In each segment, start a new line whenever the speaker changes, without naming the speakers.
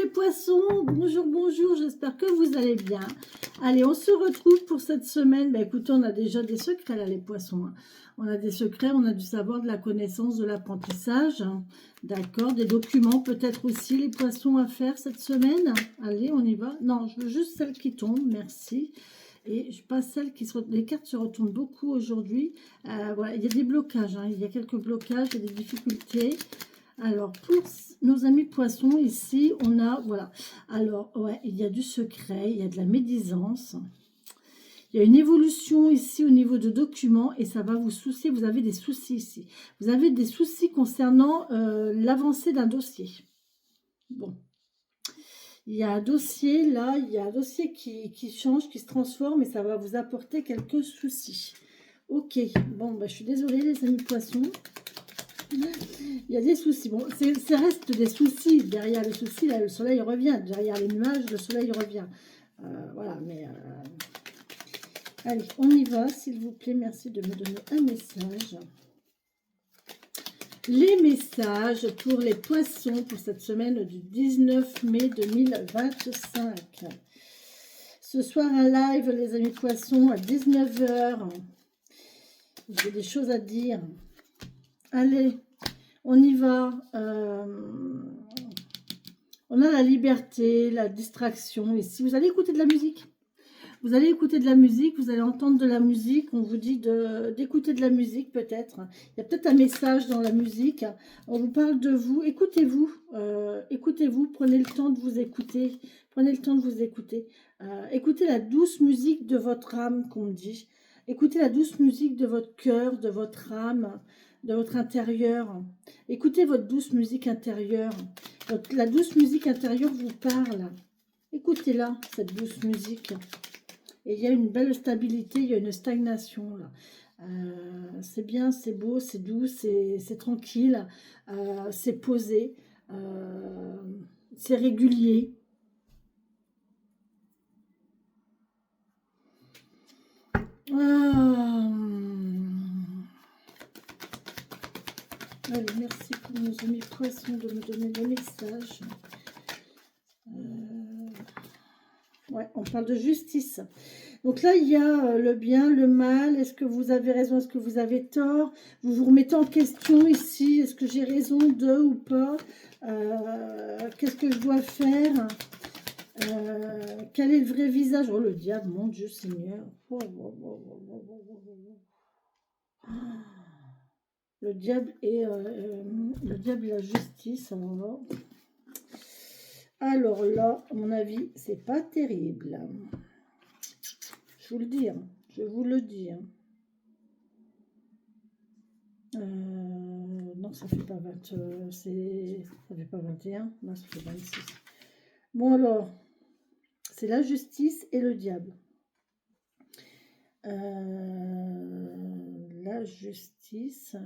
les poissons, bonjour, bonjour, j'espère que vous allez bien. Allez, on se retrouve pour cette semaine. Ben, écoutez, on a déjà des secrets là, les poissons. Hein. On a des secrets, on a du savoir, de la connaissance, de l'apprentissage. Hein. D'accord, des documents peut-être aussi, les poissons à faire cette semaine. Allez, on y va. Non, je veux juste celles qui tombent, merci. Et je passe celles qui se... Les cartes se retournent beaucoup aujourd'hui. Voilà, il y a des blocages, hein. Il y a quelques blocages, il y a des difficultés. Alors, pour nos amis poissons, ici, on a, voilà. Alors, ouais, il y a du secret, il y a de la médisance. Il y a une évolution ici au niveau de documents et ça va vous soucier. Vous avez des soucis ici. Vous avez des soucis concernant l'avancée d'un dossier. Bon. Il y a un dossier, là, il y a un dossier qui change, qui se transforme et ça va vous apporter quelques soucis. Ok, bon, bah, je suis désolée les amis poissons. Il y a des soucis. Bon, ça reste des soucis. Derrière les soucis, là, le soleil revient. Derrière les nuages, le soleil revient. Voilà, mais... Allez, on y va, s'il vous plaît. Merci de me donner un message. Les messages pour les poissons pour cette semaine du 19 mai 2025. Ce soir, un live, les amis poissons, à 19 h. J'ai des choses à dire. Allez, on y va. On a la liberté, la distraction. Et si vous allez écouter de la musique, vous allez écouter de la musique, vous allez entendre de la musique. On vous dit d'écouter de la musique peut-être. Il y a peut-être un message dans la musique. On vous parle de vous. Écoutez-vous. Écoutez-vous. Prenez le temps de vous écouter. Prenez le temps de vous écouter. Écoutez la douce musique de votre âme, qu'on me dit. Écoutez la douce musique de votre cœur, de votre âme, de votre intérieur. Écoutez votre douce musique intérieure. La douce musique intérieure vous parle. Écoutez-la, cette douce musique. Et il y a une belle stabilité, il y a une stagnation là. C'est bien, c'est beau, c'est doux, c'est tranquille, c'est posé, c'est régulier. Allez, merci pour nos amis poissons de me donner le message. Ouais, on parle de justice. Donc là, il y a le bien, le mal. Est-ce que vous avez raison? Est-ce que vous avez tort? Vous vous remettez en question ici. Est-ce que j'ai raison de ou pas? Qu'est-ce que je dois faire? Quel est le vrai visage? Oh, le diable, mon Dieu Seigneur. Le diable et la justice. Alors là, à mon avis, c'est pas terrible. Je vous le dis, hein. Je vous le dis. Hein. Non, ça fait pas 20, ça fait pas 21, non, ça fait 26. Bon alors, c'est la justice et le diable. La justice.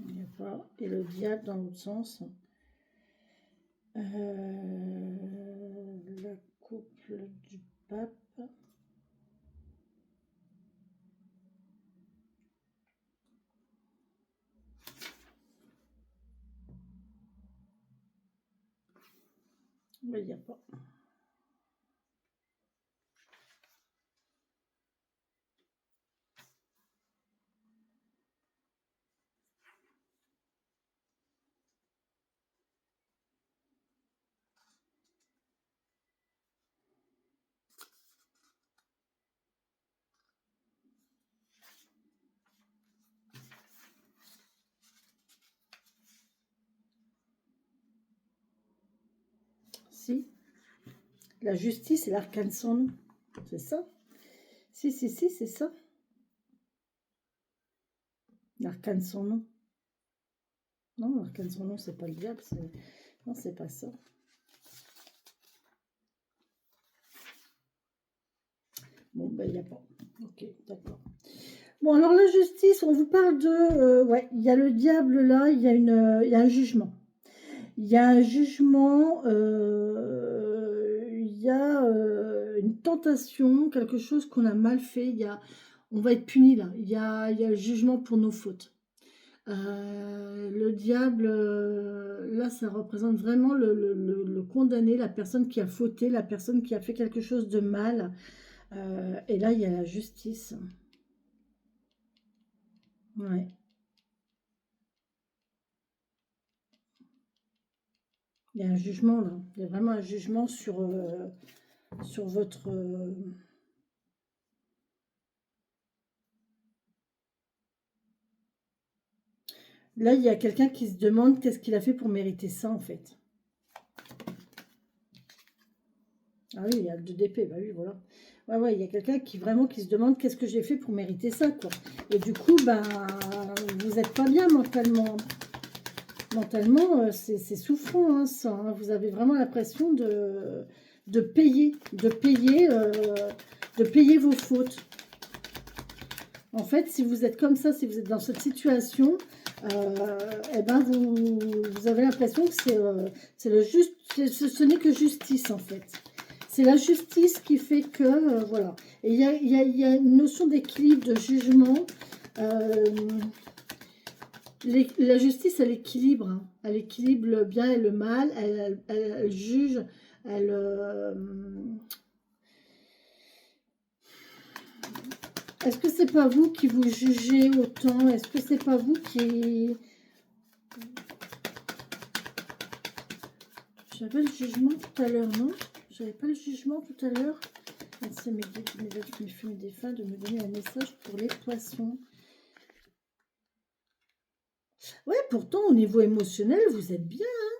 Il n'y a pas. Et le diable dans l'autre sens. La couple du pape. Mais il n'y a pas. Si. La justice et l'arcane sans nom. C'est ça? Si, c'est ça. L'arcane sans nom. Non, l'arcane sans nom, c'est pas le diable. Non, c'est pas ça. Bon, ben, il n'y a pas. Ok, d'accord. Bon, alors la justice, on vous parle de... ouais, il y a le diable là, il y a un jugement. Il y a un jugement, il y a une tentation, quelque chose qu'on a mal fait. On va être puni là. Il y a le jugement pour nos fautes. Le diable, là, ça représente vraiment le condamné, la personne qui a fauté, la personne qui a fait quelque chose de mal. Et là, il y a la justice. Ouais. Il y a un jugement là. Il y a vraiment un jugement sur votre... Là, il y a quelqu'un qui se demande qu'est-ce qu'il a fait pour mériter ça, en fait. Ah oui, il y a le 2 d'épée, bah oui, voilà. Ouais, ouais, il y a quelqu'un qui vraiment qui se demande qu'est-ce que j'ai fait pour mériter ça, quoi. Et du coup, ben, vous n'êtes pas bien mentalement. Mentalement, c'est souffrant, hein, ça, hein. Vous avez vraiment l'impression de payer, de payer vos fautes. En fait, si vous êtes comme ça, si vous êtes dans cette situation, eh ben vous avez l'impression que c'est le juste, ce n'est que justice en fait. C'est la justice qui fait que, voilà. Et il y a une notion d'équilibre, de jugement. La justice, elle équilibre. Hein. Elle équilibre le bien et le mal. Elle juge. Elle... Est-ce que c'est pas vous qui vous jugez autant? Est-ce que c'est pas vous qui... J'avais le jugement tout à l'heure, non? J'avais pas le jugement tout à l'heure. Merci mes fées, mes défunts de me donner un message pour les poissons. Ouais, pourtant, au niveau émotionnel, vous êtes bien. Hein,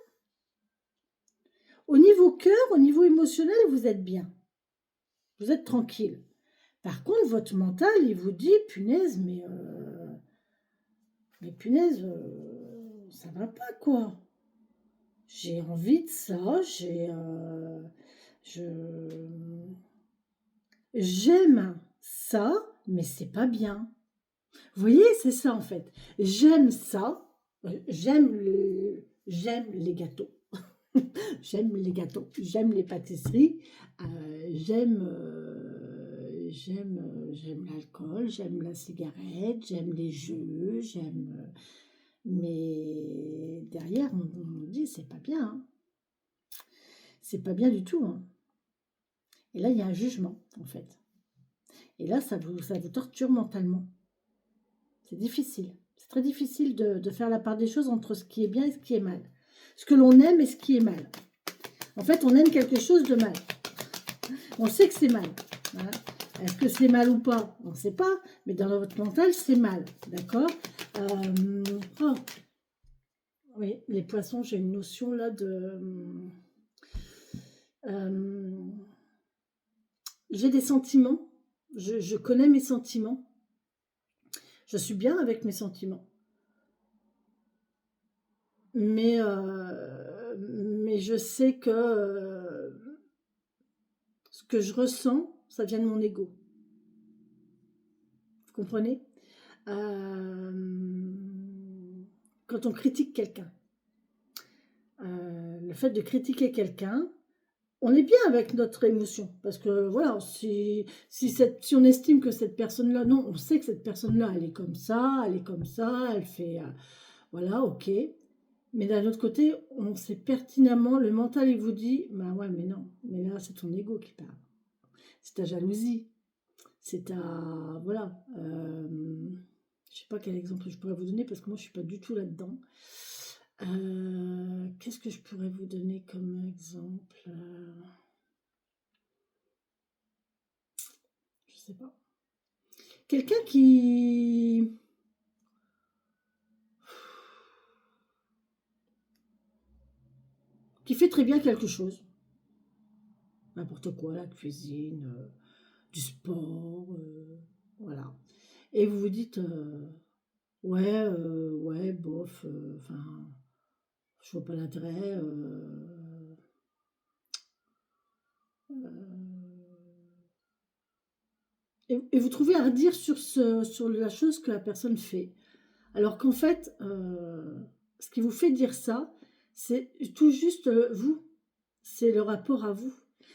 au niveau cœur, au niveau émotionnel, vous êtes bien. Vous êtes tranquille. Par contre, votre mental, il vous dit, punaise, mais punaise, ça va pas, quoi. J'ai envie de ça, j'aime ça, mais c'est pas bien. Vous voyez, c'est ça en fait. J'aime ça, j'aime les gâteaux. J'aime les gâteaux, j'aime les pâtisseries, j'aime l'alcool, j'aime la cigarette, j'aime les jeux, mais derrière, on me dit, c'est pas bien. Hein. C'est pas bien du tout. Hein. Et là, il y a un jugement, en fait. Et là, ça vous torture mentalement. C'est difficile. C'est très difficile de faire la part des choses entre ce qui est bien et ce qui est mal. Ce que l'on aime et ce qui est mal. En fait, on aime quelque chose de mal. On sait que c'est mal. Voilà. Est-ce que c'est mal ou pas? On ne sait pas. Mais dans votre mental, c'est mal. D'accord oh. Oui, les poissons, j'ai une notion là de... j'ai des sentiments. Je connais mes sentiments. Je suis bien avec mes sentiments. Mais je sais que ce que je ressens, ça vient de mon ego. Vous comprenez? Quand on critique quelqu'un, le fait de critiquer quelqu'un, on est bien avec notre émotion. Parce que voilà, si on estime que cette personne-là, non, on sait que cette personne-là, elle est comme ça, elle fait... voilà, ok. Mais d'un autre côté, on sait pertinemment, le mental, il vous dit, bah ouais, mais non, mais là, c'est ton ego qui parle. C'est ta jalousie. C'est ta... Voilà. Je sais pas quel exemple je pourrais vous donner, parce que moi, je suis pas du tout là-dedans. Qu'est-ce que je pourrais vous donner comme exemple? Je sais pas. Quelqu'un qui fait très bien quelque chose. N'importe quoi, la cuisine, du sport, voilà. Et vous vous dites, ouais, ouais, bof, enfin, je vois pas l'intérêt. Et vous trouvez à redire sur la chose que la personne fait. Alors qu'en fait, ce qui vous fait dire ça, c'est tout juste vous. C'est le rapport à vous.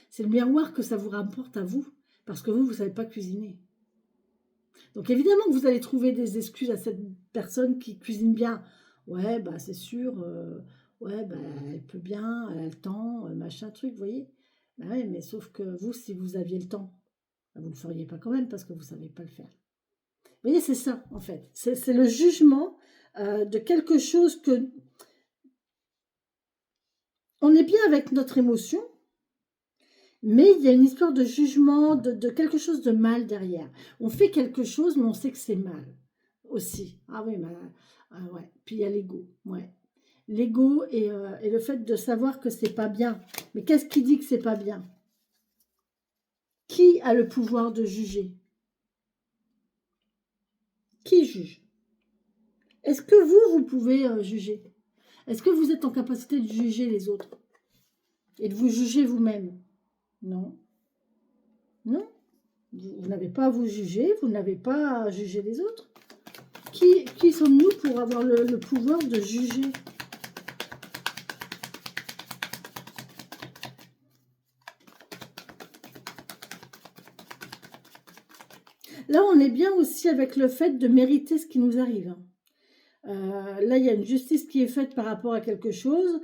C'est le miroir que ça vous rapporte à vous. Parce que vous ne savez pas cuisiner. Donc évidemment que vous allez trouver des excuses à cette personne qui cuisine bien. Ouais, bah c'est sûr, ouais, bah elle peut bien, elle a le temps, machin truc, vous voyez. Bah ouais, mais sauf que vous, si vous aviez le temps, bah, vous ne le feriez pas quand même parce que vous ne savez pas le faire. Vous voyez, c'est ça en fait. C'est le jugement de quelque chose que... On est bien avec notre émotion, mais il y a une histoire de jugement, de quelque chose de mal derrière. On fait quelque chose, mais on sait que c'est mal aussi. Ah oui, bah, ah ouais. Puis il y a l'ego. Ouais. L'ego et le fait de savoir que c'est pas bien. Mais qu'est-ce qui dit que c'est pas bien? Qui a le pouvoir de juger? Qui juge? Est-ce que vous pouvez juger? Est-ce que vous êtes en capacité de juger les autres? Et de vous juger vous-même? Non. Non. Vous n'avez pas à vous juger, vous n'avez pas à juger les autres. Qui sommes-nous pour avoir le pouvoir de juger? Là, on est bien aussi avec le fait de mériter ce qui nous arrive. Là, il y a une justice qui est faite par rapport à quelque chose.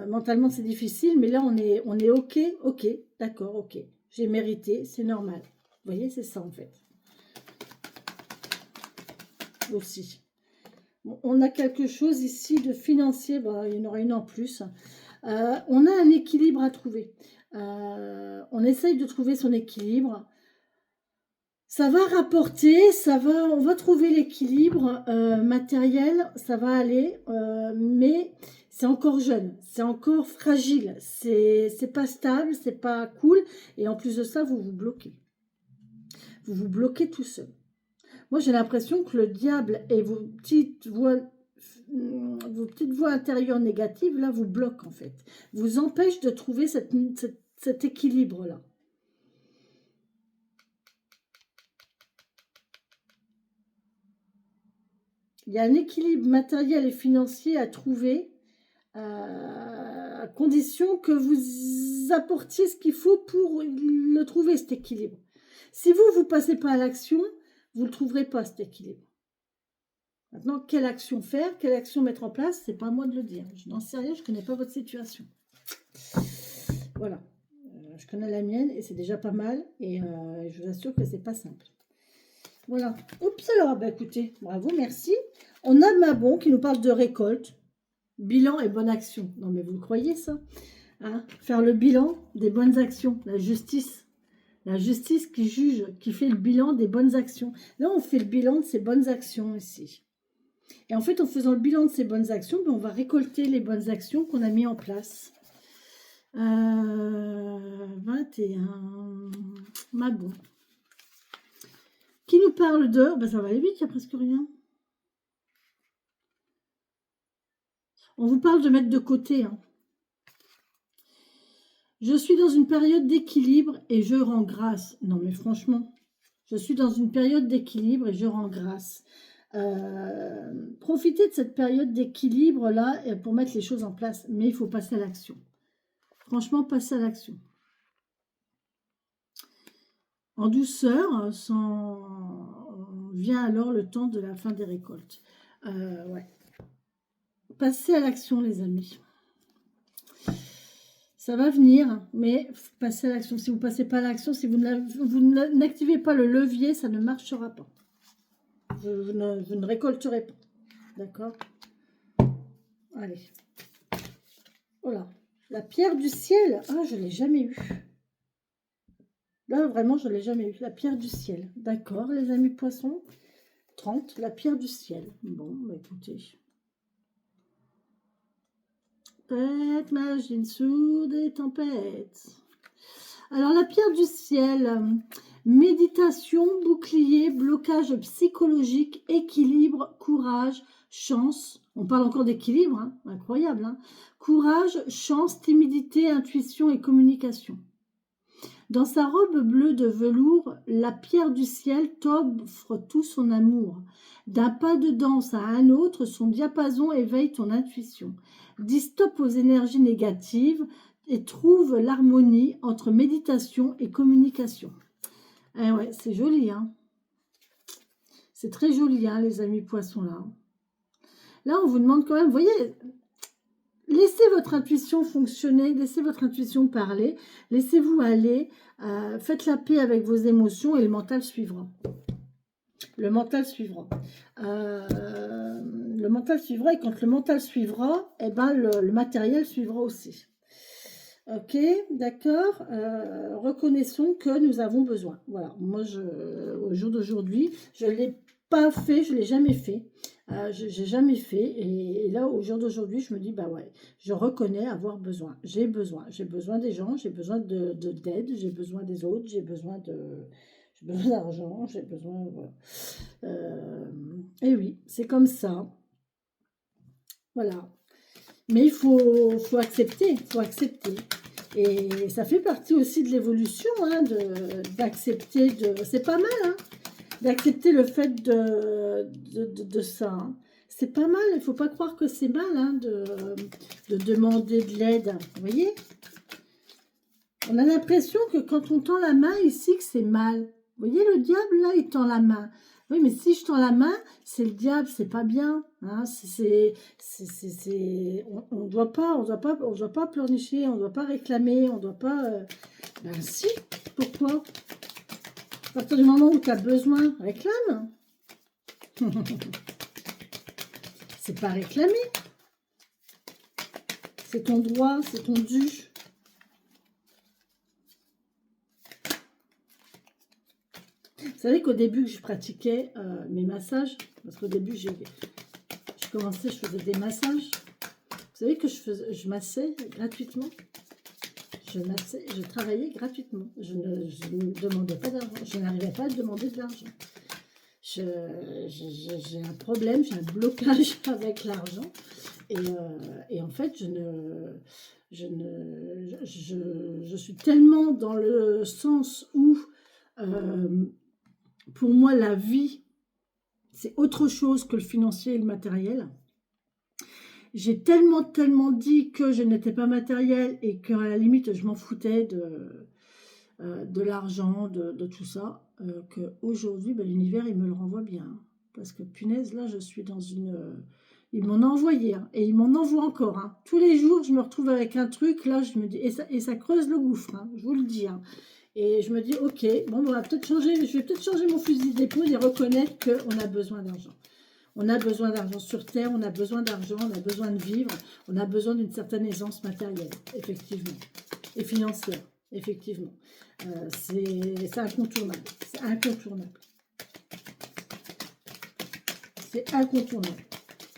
Mentalement, c'est difficile, mais là, on est OK, OK, d'accord, OK. J'ai mérité, c'est normal. Vous voyez, c'est ça en fait. Aussi. Bon, on a quelque chose ici de financier, bon, il y en aura une en plus. On a un équilibre à trouver. On essaye de trouver son équilibre. Ça va rapporter, on va trouver l'équilibre matériel, ça va aller, mais c'est encore jeune, c'est encore fragile, c'est pas stable, c'est pas cool, et en plus de ça, vous vous bloquez. Vous vous bloquez tout seul. Moi, j'ai l'impression que le diable et vos petites voix intérieures négatives, là, vous bloquent en fait. Vous empêchent de trouver cet équilibre-là. Il y a un équilibre matériel et financier à trouver à condition que vous apportiez ce qu'il faut pour le trouver, cet équilibre. Si vous ne passez pas à l'action, vous ne le trouverez pas, cet équilibre. Maintenant, quelle action faire, quelle action mettre en place, c'est pas à moi de le dire. Je n'en sais rien, je ne connais pas votre situation. Voilà. Je connais la mienne et c'est déjà pas mal. Et je vous assure que c'est pas simple. Voilà. Oups, alors, bah, écoutez, bravo, merci. On a Mabon qui nous parle de récolte, bilan et bonne action. Non, mais vous le croyez, ça, hein? Faire le bilan des bonnes actions, la justice qui juge, qui fait le bilan des bonnes actions. Là, on fait le bilan de ces bonnes actions ici. Et en fait, en faisant le bilan de ces bonnes actions, ben, on va récolter les bonnes actions qu'on a mis en place. 21, Mabon. Qui nous parle de... Ben, ça va aller vite, il n'y a presque rien. On vous parle de mettre de côté. Hein. Je suis dans une période d'équilibre et je rends grâce. Non, mais franchement, je suis dans une période d'équilibre et je rends grâce. Profitez de cette période d'équilibre-là pour mettre les choses en place. Mais il faut passer à l'action. Franchement, passer à l'action. En douceur, vient alors le temps de la fin des récoltes. Ouais. Passez à l'action, les amis. Ça va venir, mais passez à l'action. Si vous ne passez pas à l'action, si vous n'activez pas le levier, ça ne marchera pas. Vous ne récolterez pas. D'accord? Allez. Voilà. La pierre du ciel. Ah, je ne l'ai jamais eue. Là, vraiment, je ne l'ai jamais eue. La pierre du ciel. D'accord, les amis poissons. 30, la pierre du ciel. Bon, bah écoutez. Tempête, magie sous des tempêtes. Alors, la pierre du ciel, méditation, bouclier, blocage psychologique, équilibre, courage, chance. On parle encore d'équilibre, hein, incroyable. Hein. Courage, chance, timidité, intuition et communication. Dans sa robe bleue de velours, la pierre du ciel t'offre tout son amour. D'un pas de danse à un autre, son diapason éveille ton intuition. Dis stop aux énergies négatives et trouve l'harmonie entre méditation et communication. Eh ouais, c'est joli, hein. C'est très joli, hein, les amis poissons, là. Là, on vous demande quand même, vous voyez, laissez votre intuition fonctionner, laissez votre intuition parler, laissez-vous aller, faites la paix avec vos émotions et le mental suivra. Le mental suivra. Le mental suivra, et quand le mental suivra, eh ben, le matériel suivra aussi. Ok, d'accord. Reconnaissons que nous avons besoin. Voilà, moi, au jour d'aujourd'hui, je ne l'ai pas fait, je ne l'ai jamais fait. Je n'ai jamais fait. Et là, au jour d'aujourd'hui, je me dis, bah ouais, je reconnais avoir besoin. J'ai besoin. J'ai besoin des gens, j'ai besoin d'aide, j'ai besoin des autres, j'ai besoin d'argent, j'ai besoin... Voilà. Et oui, c'est comme ça. Voilà. Mais il faut accepter, il faut accepter. Et ça fait partie aussi de l'évolution, hein, d'accepter, c'est pas mal, hein, d'accepter le fait de ça. Hein. C'est pas mal, il ne faut pas croire que c'est mal, hein, de demander de l'aide. Vous voyez? On a l'impression que quand on tend la main ici, que c'est mal. Vous voyez, le diable, là, il tend la main. Oui, mais si je tends la main, c'est le diable, c'est pas bien. Hein, on doit pas pleurnicher, on doit pas réclamer, on doit pas... Ben si, pourquoi? À partir du moment où tu as besoin, réclame. C'est pas réclamer. C'est ton droit, c'est ton dû. Vous savez qu'au début que je pratiquais mes massages, parce qu'au début je faisais des massages. Vous savez que je massais gratuitement. Je travaillais gratuitement. Je ne demandais pas d'argent. Je n'arrivais pas à demander de l'argent. J'ai un problème, j'ai un blocage avec l'argent. Et en fait, je suis tellement dans le sens où... pour moi, la vie, c'est autre chose que le financier et le matériel. J'ai tellement dit que je n'étais pas matériel et qu'à la limite, je m'en foutais de l'argent, de tout ça, qu'aujourd'hui, ben, l'univers, il me le renvoie bien. Hein. Parce que, punaise, là, je suis dans une... ils m'en ont envoyé, hein, et ils m'en envoient encore. Hein. Tous les jours, je me retrouve avec un truc, là, je me dis... Et ça creuse le gouffre, hein, je vous le dis. Hein. Et je me dis, ok, bon, on va peut-être changer, je vais peut-être changer mon fusil d'épaule et reconnaître qu'on a besoin d'argent. On a besoin d'argent sur Terre, on a besoin d'argent, on a besoin de vivre, on a besoin d'une certaine aisance matérielle, effectivement, et financière, effectivement. C'est incontournable, c'est incontournable. C'est incontournable.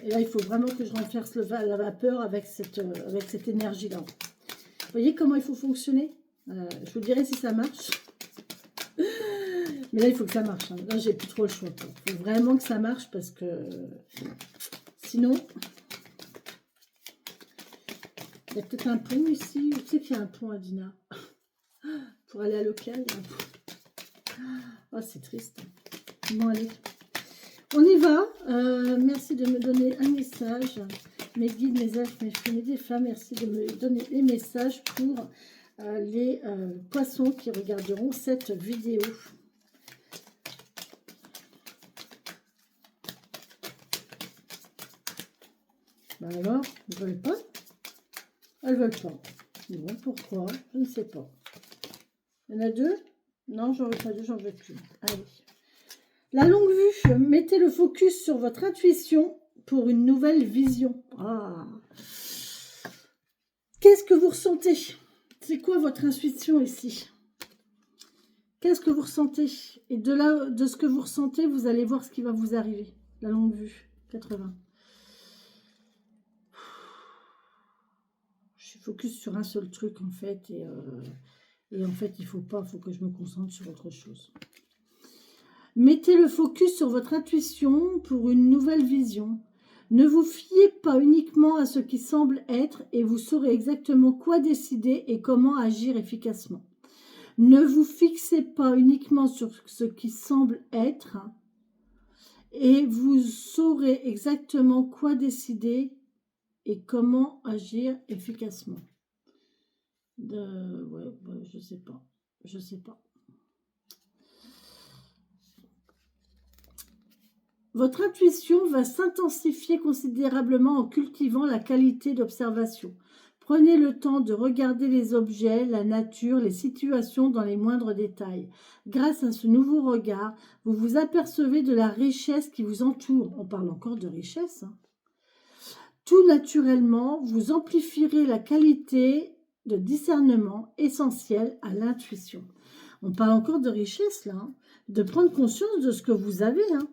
Et là, il faut vraiment que je renverse la vapeur avec cette énergie-là. Vous voyez comment il faut fonctionner? Je vous dirai si ça marche. Mais là, il faut que ça marche. Hein. Là, j'ai plus trop le choix. Il faut vraiment que ça marche parce que sinon, il y a peut-être un pont ici. Tu sais qu'il y a un pont à Dina. Pour aller à Leclerc, il y a un pont. Oh, c'est triste. Bon, allez. On y va. Merci de me donner un message. Mes guides, mes elfes, mes filles, mes défunts, merci de me donner les messages pour les poissons qui regarderont cette vidéo. Ben alors, ils ne veulent pas. Elles ne veulent pas. Bon, pourquoi? Je ne sais pas. Il y en a deux? Non, j'en veux pas deux, j'en veux qu'une. Allez. La longue vue, mettez le focus sur votre intuition pour une nouvelle vision. Ah. Qu'est-ce que vous ressentez? C'est quoi votre intuition ici? Qu'est-ce que vous ressentez? Et de ce que vous ressentez, vous allez voir ce qui va vous arriver. La longue vue, 80. Je suis focus sur un seul truc en fait. Et en fait, faut que je me concentre sur autre chose. Mettez le focus sur votre intuition pour une nouvelle vision. Ne vous fiez pas uniquement à ce qui semble être et vous saurez exactement quoi décider et comment agir efficacement. Ne vous fixez pas uniquement sur ce qui semble être et vous saurez exactement quoi décider et comment agir efficacement. Je sais pas. Je sais pas. Votre intuition va s'intensifier considérablement en cultivant la qualité d'observation. Prenez le temps de regarder les objets, la nature, les situations dans les moindres détails. Grâce à ce nouveau regard, vous vous apercevez de la richesse qui vous entoure. On parle encore de richesse, hein. Tout naturellement, vous amplifierez la qualité de discernement essentielle à l'intuition. On parle encore de richesse là, hein, de prendre conscience de ce que vous avez, hein,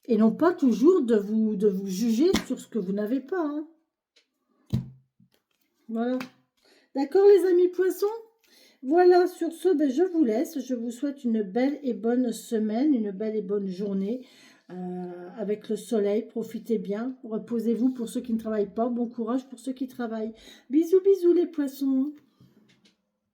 et non pas toujours de vous juger sur ce que vous n'avez pas, hein. Voilà. D'accord les amis poissons? Voilà, sur ce, ben, je vous laisse. Je vous souhaite une belle et bonne semaine, une belle et bonne journée avec le soleil. Profitez bien. Reposez-vous pour ceux qui ne travaillent pas. Bon courage pour ceux qui travaillent. Bisous, bisous les poissons.